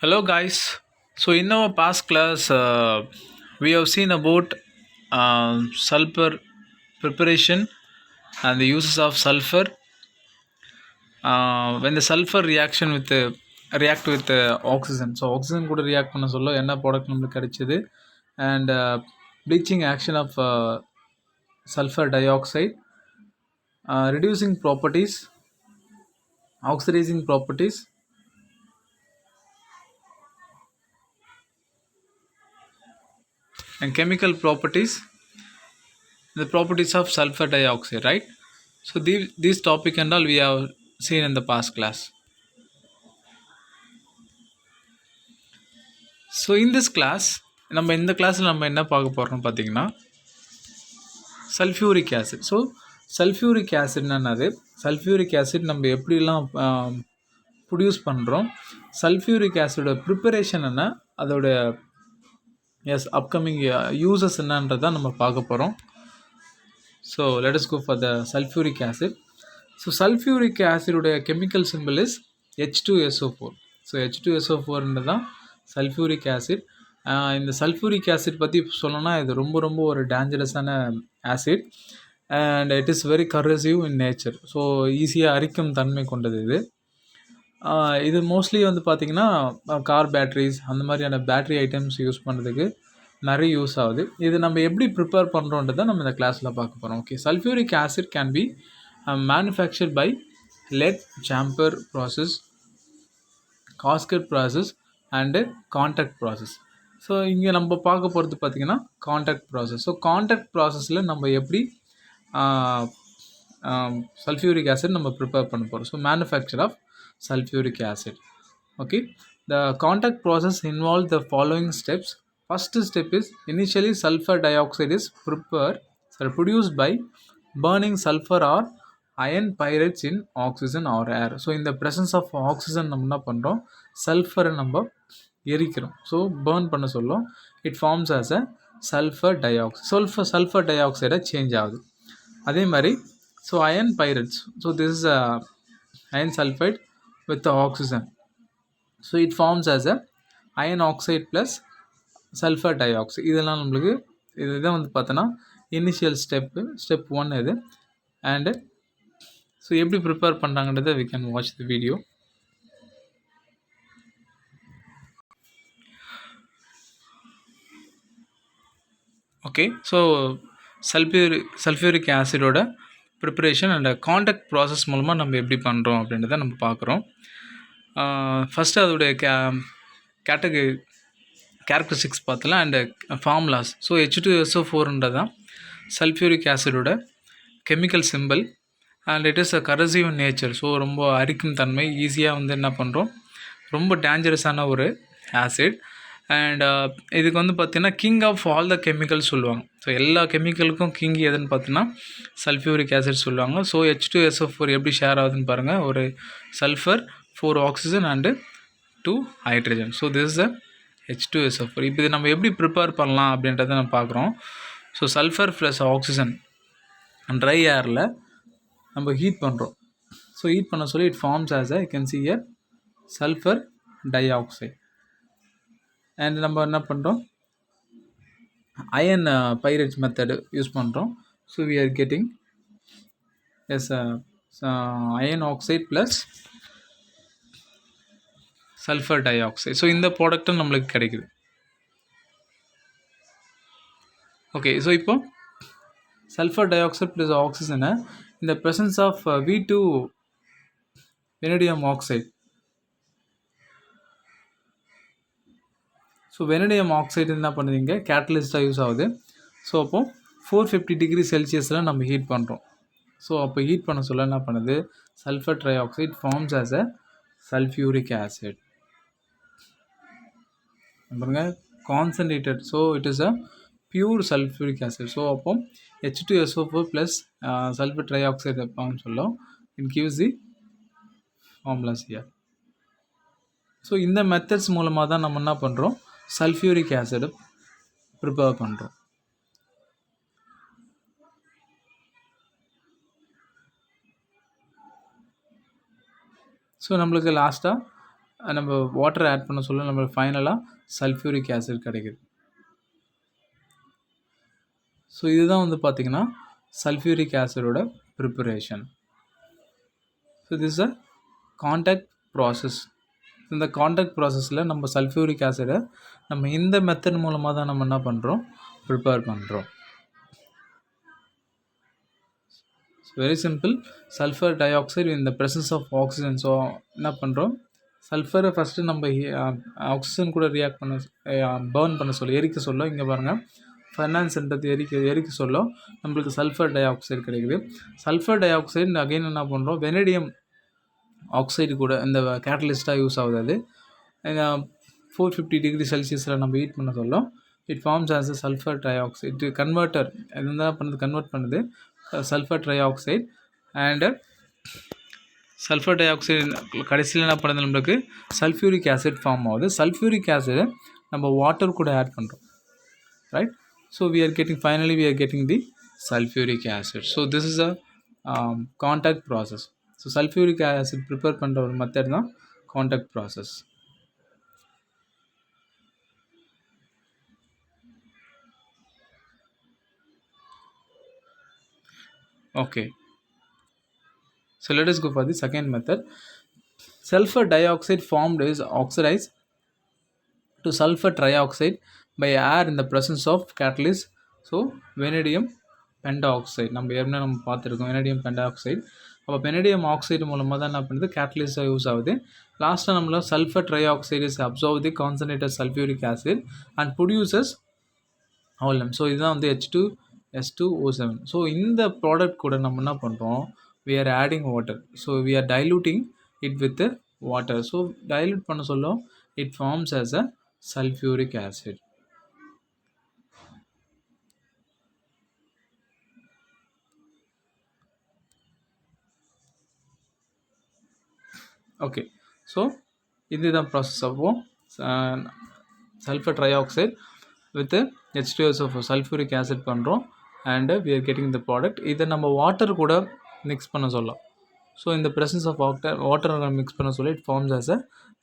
Hello, guys. So, in our past class, we have seen about sulfur preparation and the uses of sulfur when the sulfur reaction with react with oxygen. So, oxygen கூட react பண்ண சொல்ல என்ன product நம்மளுக்கு கிடைச்சது and bleaching action of sulfur dioxide, reducing properties, oxidizing properties, and chemical properties, the properties of sulfur dioxide, right? So these topic and all we have seen in the past class. So in this class நம்ம இந்த கிளாஸில் நம்ம என்ன பார்க்க போகிறோம் பார்த்தீங்கன்னா sulphuric acid. So sulphuric ஆசிட்னாது sulphuric acid நம்ம எப்படிலாம் ப்ரொடியூஸ் பண்ணுறோம், சல்ஃபியூரிக் ஆசிடோட ப்ரிப்பரேஷன் என்ன, அதோட அப்கமிங் யூசஸ் என்னன்றதான் நம்ம பார்க்க போகிறோம். So let us go for the sulfuric acid. So sulphuric ஆசிடோடைய chemical simple is H2SO4. So H2SO4 தான் சல்ஃபியூரிக் ஆசிட். இந்த சல்ஃபியூரிக் ஆசிட் பற்றி சொல்லணும்னா இது ரொம்ப ரொம்ப ஒரு டேஞ்சரஸான acid and it is very corrosive in nature. So ஈஸியாக அரிக்கும் தன்மை கொண்டது இது. இது மோஸ்ட்லி வந்து பார்த்திங்கன்னா கார் பேட்ரிஸ் அந்த மாதிரியான பேட்ரி ஐட்டம்ஸ் யூஸ் பண்ணுறதுக்கு நிறைய யூஸ் ஆகுது. இது நம்ம எப்படி ப்ரிப்பேர் பண்ணுறோன்றதை நம்ம இந்த கிளாஸில் பார்க்க போகிறோம். Okay, sulphuric acid can be manufactured by lead chamber process, cascade process and contact process. So இங்கே நம்ம பார்க்க போகிறது பார்த்திங்கன்னா காண்டாக்ட் ப்ராசஸ். ஸோ காண்டாக்ட் ப்ராசஸில் நம்ம எப்படி சல்ஃபியூரிக் ஆசிட் நம்ம ப்ரிப்பேர் பண்ண போகிறோம். So manufacture of sulfuric acid. Okay, the contact process involves the following steps. First step is initially sulfur dioxide is produced by burning sulfur or iron pyrites in oxygen or air. So in the presence of oxygen நம்ம என்ன பண்ணுறோம், சல்ஃபரை நம்ம எரிக்கிறோம். So burn பண்ண சொல்லும், it forms as a sulphur dioxide. Sulphur டயோக்சைடாக change ஆகுது. அதே மாதிரி so iron pyrites, so this is iron sulfide with the oxygen, so it forms as a iron oxide plus sulfur dioxide. இதெல்லாம் நம்மளுக்கு இதுதான் வந்து பார்த்தோன்னா இனிஷியல் ஸ்டெப் 1 இது. அண்டு ஸோ எப்படி ப்ரிப்பேர் பண்ணுறாங்கன்றதை we can watch the video. Okay, so sulphuric ஆசிடோட preparation and contact process மூலமாக நம்ம எப்படி பண்ணுறோம் அப்படின்றத நம்ம பார்க்குறோம். ஃபஸ்ட்டு அதோடைய கேரக்டரிஸ்டிக்ஸ் பார்த்தலாம் and formulas. So H2SO4 sulphuric ஆசிடோட chemical simple and it is a corrosive nature. So ரொம்ப அரிக்கும் தன்மை, ஈஸியாக வந்து என்ன பண்ணுறோம், ரொம்ப டேஞ்சரஸான ஒரு ஆசிட். அண்ட் இதுக்கு வந்து பார்த்திங்கன்னா king of all the chemicals சொல்லுவாங்க. ஸோ எல்லா கெமிக்கலுக்கும் கிங் எதுன்னு பார்த்தீங்கன்னா சல்ஃபியூரிக் ஆசிட் சொல்லுவாங்க. ஸோ H2SO4 எப்படி ஷேர் ஆகுதுன்னு பாருங்கள், ஒரு sulphur 4 oxygen and 2 hydrogen. So this is a H2SO4. இப்போ இது நம்ம எப்படி ப்ரிப்பேர் பண்ணலாம் அப்படின்றத நம்ம பார்க்குறோம். So sulphur plus oxygen dry ஏரில் நம்ம ஹீட் பண்ணுறோம். ஸோ ஹீட் பண்ண சொல்லி it forms as a, you can see here, sulphur dioxide. And நம்ம என்ன பண்ணுறோம், அயன் பைரேட்ஸ் மெத்தடு யூஸ் பண்ணுறோம். So we are getting as iron oxide plus sulphur dioxide. So இந்த ப்ராடக்ட்டும் நம்மளுக்கு கிடைக்குது. ஓகே, ஸோ இப்போ சல்ஃபர் டை-ஆக்சைடு ப்ளஸ் ஆக்சிஜனை இந்த presence of V2 vanadium oxide. So vanadium oxide என்ன பண்ணுவீங்க, கேட்டலிஸ்ட்டாக யூஸ் ஆகுது. ஸோ அப்போது 450 டிகிரி செல்சியஸில் நம்ம ஹீட் பண்ணுறோம். ஸோ அப்போ ஹீட் பண்ண சொல்ல என்ன பண்ணுது, sulphur trioxide forms as a sulphuric acid. பாருங்க concentrated, so it is a pure sulphuric acid. So அப்போ H2SO4 ப்ளஸ் சல்ஃபர் ட்ரை-ஆக்சைடு வைப்பாங்கன்னு சொல்லும், it gives the formulas here. So இந்த மெத்தட்ஸ் மூலமாக தான் நம்ம என்ன பண்ணுறோம், சல்ஃபியூரிக் ஆசிட் ப்ரிப்பேர் பண்ணுறோம். ஸோ நம்மளுக்கு லாஸ்ட்டாக நம்ம வாட்டர் ஆட் பண்ண சொல்ல நம்மளுக்கு ஃபைனலாக சல்ஃபியூரிக் ஆசிட் கிடைக்குது. ஸோ இதுதான் வந்து பார்த்திங்கன்னா சல்ஃபியூரிக் ஆசிடோட preparation. So this a contact process. இந்த காண்டாக்ட் ப்ராசஸில் நம்ம சல்ஃபியூரிக் ஆசிடை நம்ம இந்த மெத்தட் மூலமாக தான் நம்ம என்ன பண்ணுறோம், ப்ரிப்பேர் பண்ணுறோம். Very simple. Sulphur dioxide in the presence of oxygen. So என்ன பண்ணுறோம், சல்ஃபரை ஃபஸ்ட்டு நம்ம ஆக்சிஜன் கூட ரியாக்ட் பண்ண பர்ன் பண்ண சொல்ல எரிக்க சொல்ல, இங்கே பாருங்கள் ஃபைனான்ஸ்ன்றது எரிக்க சொல்ல நம்மளுக்கு சல்ஃபர் டை ஆக்சைடு கிடைக்குது. சல்ஃபர் டை ஆக்சைடு அகைன் என்ன பண்ணுறோம், வெனடியம் ஆக்சைடு கூட இந்த கேட்டலிஸ்ட்டாக யூஸ் ஆகுது. அது 450 டிகிரி செல்சியஸில் நம்ம ஹீட் பண்ண சொல்லும். It forms as a sulphur dioxide converter. இது தான் பண்ணுது, கன்வெர்ட் பண்ணுது sulphur trioxide. And sulphur dioxide கடைசியில் என்ன பண்ணுது, நம்மளுக்கு சல்ஃபியூரிக் ஆசிட் ஃபார்ம் ஆகுது. சல்ஃபியூரிக் ஆசிடை நம்ம வாட்டர் கூட ஆட் பண்ணுறோம், right? So finally we are getting the sulfuric acid. So this is a contact process. So sulphuric acid prepare பண்ணுற ஒரு மெத்தட் தான் contact process. Okay, so let us go for the second method. Sulfur dioxide formed is oxidized to sulfur trioxide by air in the presence of catalyst. So vanadium pentoxide நம்ம பார்த்துருக்கோம், vanadium pentoxide. அப்போ vanadium oxide மூலமாக தான் என்ன பண்ணுது, கேட்டலிஸ்டாக use ஆகுது. லாஸ்ட்டாக நம்மள sulphur trioxide is observe the concentrated sulphuric acid and produces ஆல்எம். ஸோ இதுதான் வந்து H2SO7. ஸோ இந்த ப்ராடக்ட் கூட நம்ம என்ன பண்ணுறோம், we are adding water. So we are diluting it with the water. So dilute பண்ண சொல்ல it forms as a sulfuric acid. Okay, so இதுதான் ப்ராசஸ் ஆகும். Sulphur trioxide with H2SO4 sulphuric acid பண்ணுறோம் and we are getting the product. இதை நம்ம water கூட mix பண்ண சொல்லலாம். ஸோ இந்த ப்ரெசன்ஸ் ஆஃப் வாட்டர் மிக்ஸ் பண்ண சொல்ல it forms as a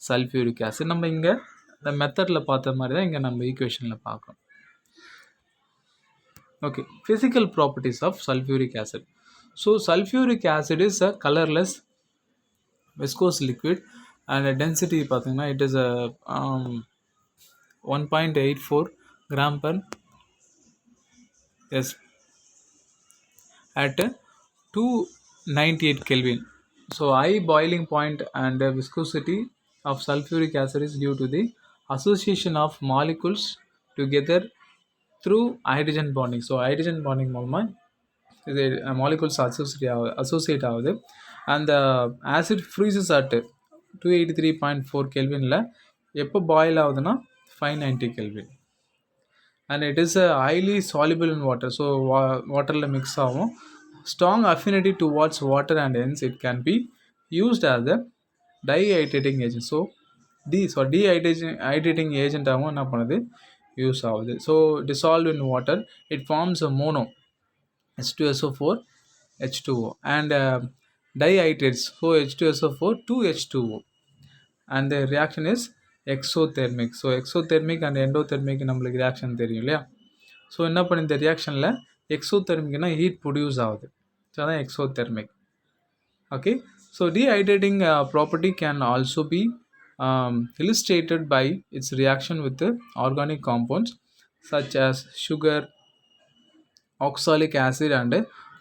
sulphuric acid. நம்ம இங்கே இந்த மெத்தடில் பார்த்த மாதிரி தான் இங்கே நம்ம ஈக்குவேஷனில் பார்க்குறோம். Okay, physical properties of sulfuric acid. So sulfuric acid is a colorless viscous liquid and a density பார்த்தீங்கன்னா it is a 1.84 gram per yes at 298 Kelvin. So high boiling point and viscosity of sulfuric acid is due to the association of molecules together through hydrogen bonding. So hydrogen bonding மூலமாக இது molecules associate ஆகுது and the acid freezes at 283.4 Kelvinல எப்போ boil ஆகுதுன்னா 590 Kelvin and it is a highly soluble in water. So waterல mix ஆகும். Strong affinity towards water and hence it can be used as a dehydrating agent. So dehydrating agent ஆகும் என்ன பண்ணுது, use ஆகுது. So dissolved in water it forms a mono H2SO4 H2O and dihydrates. So H2SO4 to H2O and the reaction is exothermic. So exothermic and endothermic நம்மளுக்கு reaction தெரியும் இல்லையா. So என்ன பண்ணி இந்த ரியாக்ஷனில் எக்ஸோதெர்மிக்னா ஹீட் ப்ரொடியூஸ் ஆகுது. ஸோ அதான் exothermic. Okay, so dehydrating property can also be illustrated by its reaction with the organic compounds such as sugar, oxalic acid and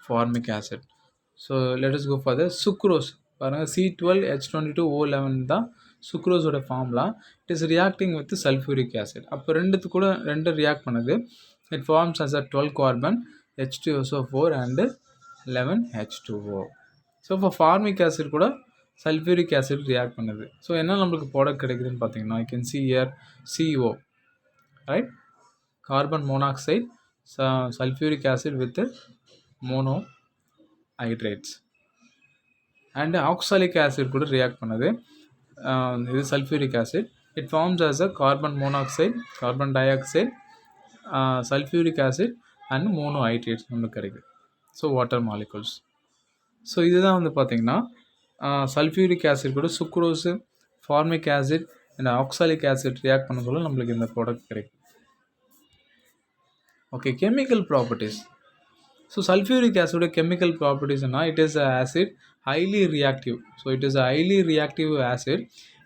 formic acid. So let us go for the sucrose. பாருங்க C12H22O11 தான் சுக்ரோஸோட formula. It is reacting with sulphuric acid. அப்போ ரெண்டு react பண்ணுது. It forms as a 12 carbon H2SO4 and 11 H2O. So இப்போ formic acid கூட sulphuric acid react பண்ணுது. So என்ன நம்மளுக்கு ப்ராடக்ட் கிடைக்குதுன்னு பார்த்தீங்கன்னா I can see here CO, right, carbon monoxide, sulfuric acid with monohydrates and oxalic acid கூட react பண்ணுது. இது sulfuric acid. It forms as a carbon monoxide, carbon dioxide, sulfuric acid and monohydrates நமக்கு கிடைக்குது. So water molecules. So இதுதான் வந்து பார்த்தீங்கன்னா sulfuric acid கூட sucrose, formic acid and oxalic acid react பண்ண சொல்ல நம்மளுக்கு இந்த ப்ராடக்ட் கிடைக்கும். Okay, chemical properties. So sulphuric ஆசிடோட கெமிக்கல் ப்ராப்பர்ட்டிஸ்னால் it is a acid highly reactive. So it is a highly reactive acid.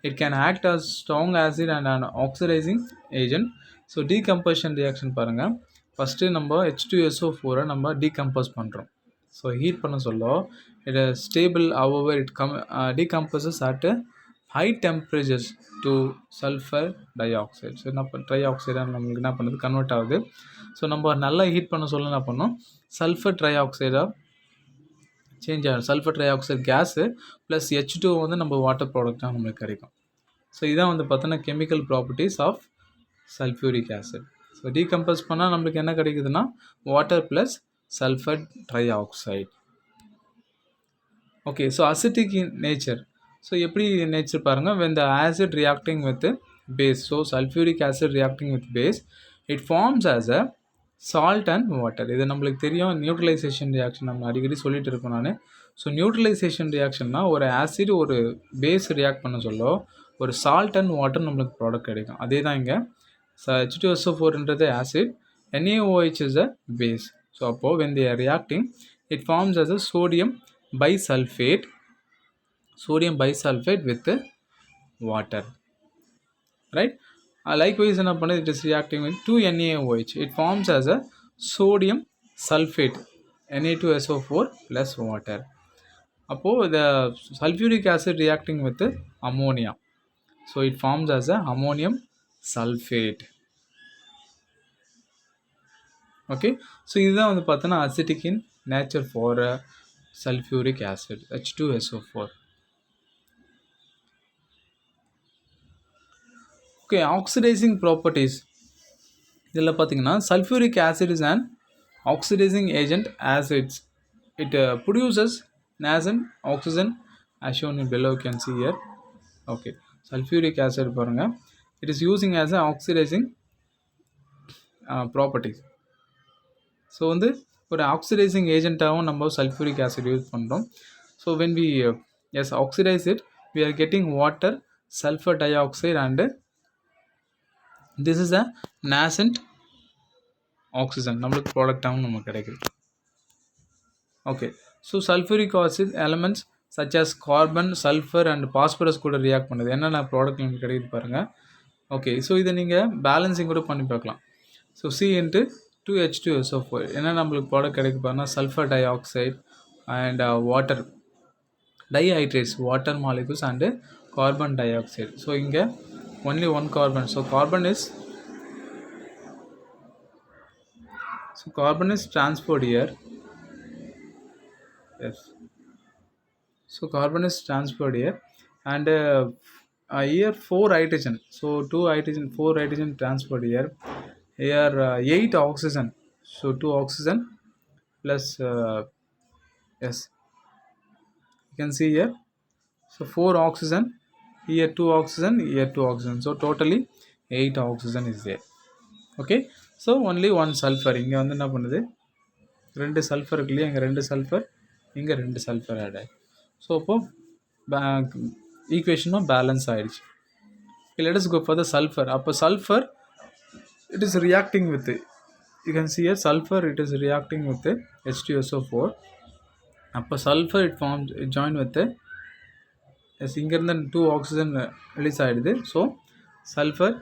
It can act as strong acid and an oxidizing agent. So decomposition reaction பாருங்க, first நம்ம H2SO4 நம்ம decompose பண்ணுறோம். So heat பண்ண சொல்ல it is stable, however it decomposes at high temperatures to sulfur dioxide. So என்ன trioxide நம்மளுக்கு என்ன பண்ணுது, கன்வெர்ட் ஆகுது. ஸோ நம்ம நல்லா ஹீட் பண்ண சொல்ல என்ன பண்ணோம், சல்ஃபர் ட்ரைஆக்சைடாக சேஞ்ச் ஆகும். Sulphur trioxide gas plus H2 வந்து நம்ம வாட்டர் ப்ராடக்டாக நம்மளுக்கு கிடைக்கும். ஸோ இதான் வந்து பார்த்தோன்னா chemical properties of sulphuric acid. So decompose பண்ணால் நம்மளுக்கு என்ன கிடைக்குதுன்னா water plus sulphur trioxide. Okay, so acetic in nature. So எப்படி நேச்சர் பாருங்கள், when the acid reacting with base, so sulfuric acid reacting with base, it forms as a salt and water. இது நம்மளுக்கு தெரியும், neutralisation reaction நம்ம அடிக்கடி சொல்லிட்டு இருப்பேன் நான். ஸோ நியூட்ரலைசேஷன் ரியாக்ஷன்னா ஒரு ஆசிட் ஒரு பேஸ் ரியாக்ட் பண்ண சொல்ல ஒரு சால்ட் அண்ட் வாட்டர் நம்மளுக்கு ப்ராடக்ட் கிடைக்கும். அதே தான் இங்கே H2SO4ன்றது acid, NaOH is a base. So அப்போது when they are reacting it forms as a sodium bisulfate with water, right? Likewise என்ன பண்ணுது, it is reacting with 2NaOH. it forms as a sodium sulfate Na2SO4 plus water. அப்போது the sulfuric acid reacting with ammonia, so it forms as a ammonium sulfate. Okay, so இதுதான் வந்து பார்த்தோன்னா acetic in nature for sulfuric acid H2SO4. Okay, oxidising properties. இதில் பார்த்தீங்கன்னா sulphuric acid is and oxidising agent acids. It produces nascent oxygen as shown in below, you can see here. Okay, sulphuric acid பாருங்கள், it is using as a oxidising properties. So வந்து ஒரு oxidising ஏஜென்ட்டாகவும் நம்ம sulphuric acid use பண்ணுறோம். So when we oxidise it we are getting water, sulfur dioxide and this is a nascent oxygen நம்மளுக்கு ப்ராடக்டாகவும் நமக்கு கிடைக்குது. Okay, so sulphuric acid elements such as carbon, sulphur and phosphorus கூட react பண்ணுது. என்னென்ன product நமக்கு கிடைக்குது பாருங்கள். ஓகே, ஸோ இதை நீங்கள் பேலன்சிங் கூட பண்ணி பார்க்கலாம். ஸோ C into 2H2SO4 என்ன நம்மளுக்கு ப்ராடக்ட் கிடைக்கு பாருங்கள், sulphur dioxide and water dihydrates, water molecules and carbon dioxide. So இங்கே only one carbon, so carbon is transferred here. Yes, so carbon is transferred here and here 4 hydrogen, so 4 hydrogen transferred here. 8 oxygen, so 2 oxygen plus yes, you can see here, so 4 oxygen, here 2 oxygen, here 2 oxygen, so totally 8 oxygen is there. Okay, so only one sulfur. இங்கே வந்து என்ன பண்ணுது, 2 sulphur இருக்கு இல்லையா, இங்கே 2 sulphur, இங்கே 2 sulphur add ஆகி, so அப்போது ஈக்குவேஷனும் பேலன்ஸ் ஆகிடுச்சு. let us go for the sulfur. அப்போ sulphur it is reacting with, you can see here sulfur, it is reacting with H2SO4. அப்போ sulfur it forms, it join with இங்கேருந்து 2 oxygen release ஆகிடுது. So sulphur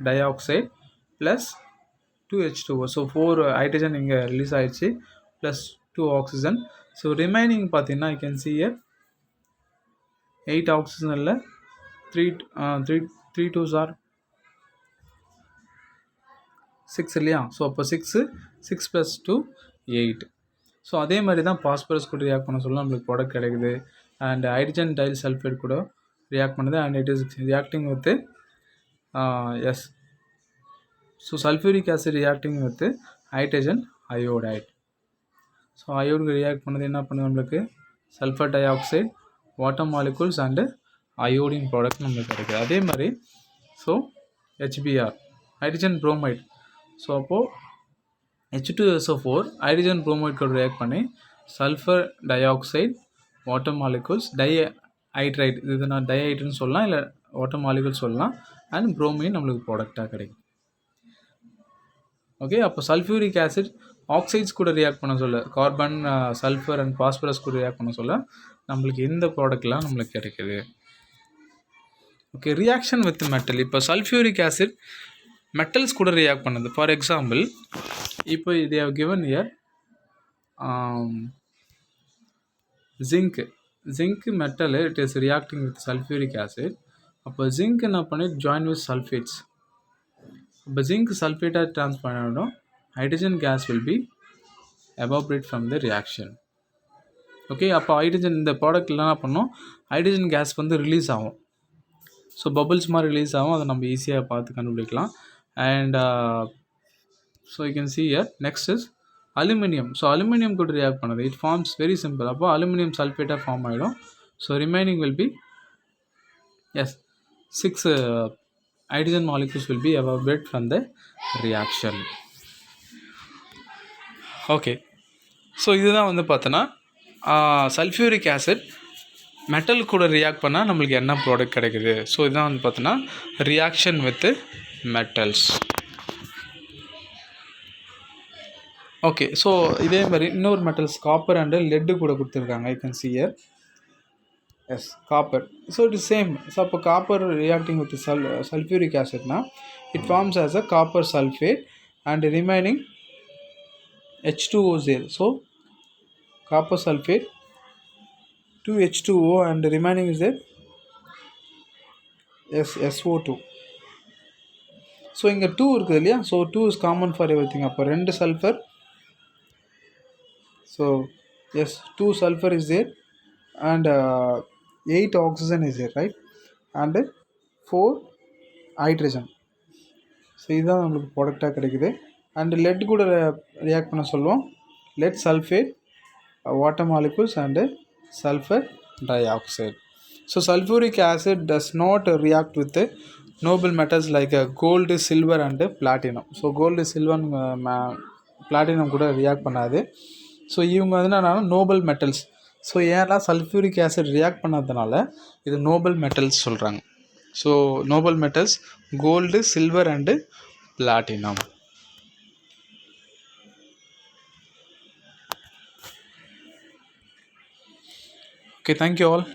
di oxide plus 2H2O, so 4 hydrogen இங்கே release ஆகிடுச்சு plus 2 oxygen. So remaining பார்த்தீங்கன்னா you can see here 8 ஆக்சிஜனில் 3 2s are 6 இல்லையா, so அப்போ 6 + 2 8. So அதே மாதிரி தான் பாஸ்பரஸ் கூட ரியாக்ட் பண்ண சொல்ல நம்மளுக்கு ப்ராடக்ட் கிடைக்குது. அண்ட் ஹைட்ரஜன் டைல் சல்ஃபேட் கூட ரியாக்ட் பண்ணுது and it is reacting with S, so sulphuric acid reacting with hydrogen iodide. So அயோடுக்கு ரியாக்ட் பண்ணது என்ன பண்ணுது, நம்மளுக்கு sulphur dioxide, water molecules and iodine product நம்மளுக்கு கிடைக்குது. அதே மாதிரி so HBr, hydrogen bromide, so அப்போது H2SO4 ஹைட்ரஜன் புரோமைட் கூட ரியாக்ட் பண்ணி sulphur dioxide, water molecules, dihydride, இது நான் டைஹைட்னு சொல்லலாம், இல்லை வாட்டர் மாலிகுல் சொல்லலாம். அண்ட் புரோமின் நம்மளுக்கு ப்ராடக்டாக கிடைக்கும். ஓகே, அப்போ சல்ஃபியூரிக் ஆசிட் ஆக்சைட்ஸ் கூட ரியாக்ட் பண்ண சொல்ல, கார்பன், சல்ஃபர் அண்ட் பாஸ்பரஸ் கூட ரியாக்ட் பண்ண சொல்ல நம்மளுக்கு இந்த ப்ராடக்ட்லாம் நம்மளுக்கு கிடைக்குது. Okay, reaction with metal. இப்போ சல்ஃபியூரிக் ஆசிட் மெட்டல்ஸ் கூட ரியாக்ட் பண்ணுது. ஃபார் எக்ஸாம்பிள், இப்போ இது have given here zinc metal, it is reacting with sulphuric acid. அப்போ ஜிங்க் என்ன பண்ணி ஜாயின் வித் சல்ஃபேட்ஸ். இப்போ ஜிங்க் சல்ஃபேட்டாக ட்ரான்ஸ்ஃபர் ஆகிடும். Hydrogen gas will be evaporate from the reaction. Okay, அப்போ ஹைட்ரஜன் இந்த ப்ராடக்ட் என்ன பண்ணோம், ஹைட்ரஜன் கேஸ் வந்து ரிலீஸ் ஆகும். ஸோ பபிள்ஸ் மாதிரி ரிலீஸ் ஆகும். அதை நம்ம ஈஸியாக பார்த்து கண்டுபிடிக்கலாம். And so you can see here. Next is aluminium. So aluminium கூட ரியாக்ட் பண்ணுது. It forms very simple. அப்போ அலுமினியம் சல்ஃபேட்டாக ஃபார்ம் ஆகிடும். So remaining will be 6 hydrogen molecules will be evaporated from the reaction. Okay, so இதுதான் வந்து பார்த்தோன்னா sulphuric acid metal கூட react பண்ணால் நம்மளுக்கு என்ன ப்ராடக்ட் கிடைக்குது. ஸோ இதுதான் வந்து பார்த்தோன்னா reaction with metals. Okay, so இதே மாதிரி இன்னொரு மெட்டல்ஸ் காப்பர் அண்டு லெட்டு கூட கொடுத்துருக்காங்க. You can see here. Yes, copper. So it is same. So copper reacting with sulfuric acid now, it forms as a copper sulfate and remaining H2O is there. So copper sulfate 2H2O and remaining is there SO2. So இங்கே 2 இருக்குது இல்லையா. So 2 is common for everything. அப்போ 2 sulphur. So yes, 2 sulfur is there and 8 oxygen is there, right? and 4 hydrogen. So இதுதான் நம்மளுக்கு ப்ராடக்டாக கிடைக்குது. And let கூட react பண்ண சொல்லுவோம். Lead sulphate, water molecules and sulphur dioxide. So sulphuric acid does not react with noble metals like gold, silver and platinum. So gold, silver, platinum கூட react பண்ணாது. So இவங்க வந்து என்னன்னா noble metals. So ஏன்னா sulphuric acid react பண்ணதுனால இது noble metals சொல்கிறாங்க. So noble metals gold, silver and platinum. Okay, thank you all.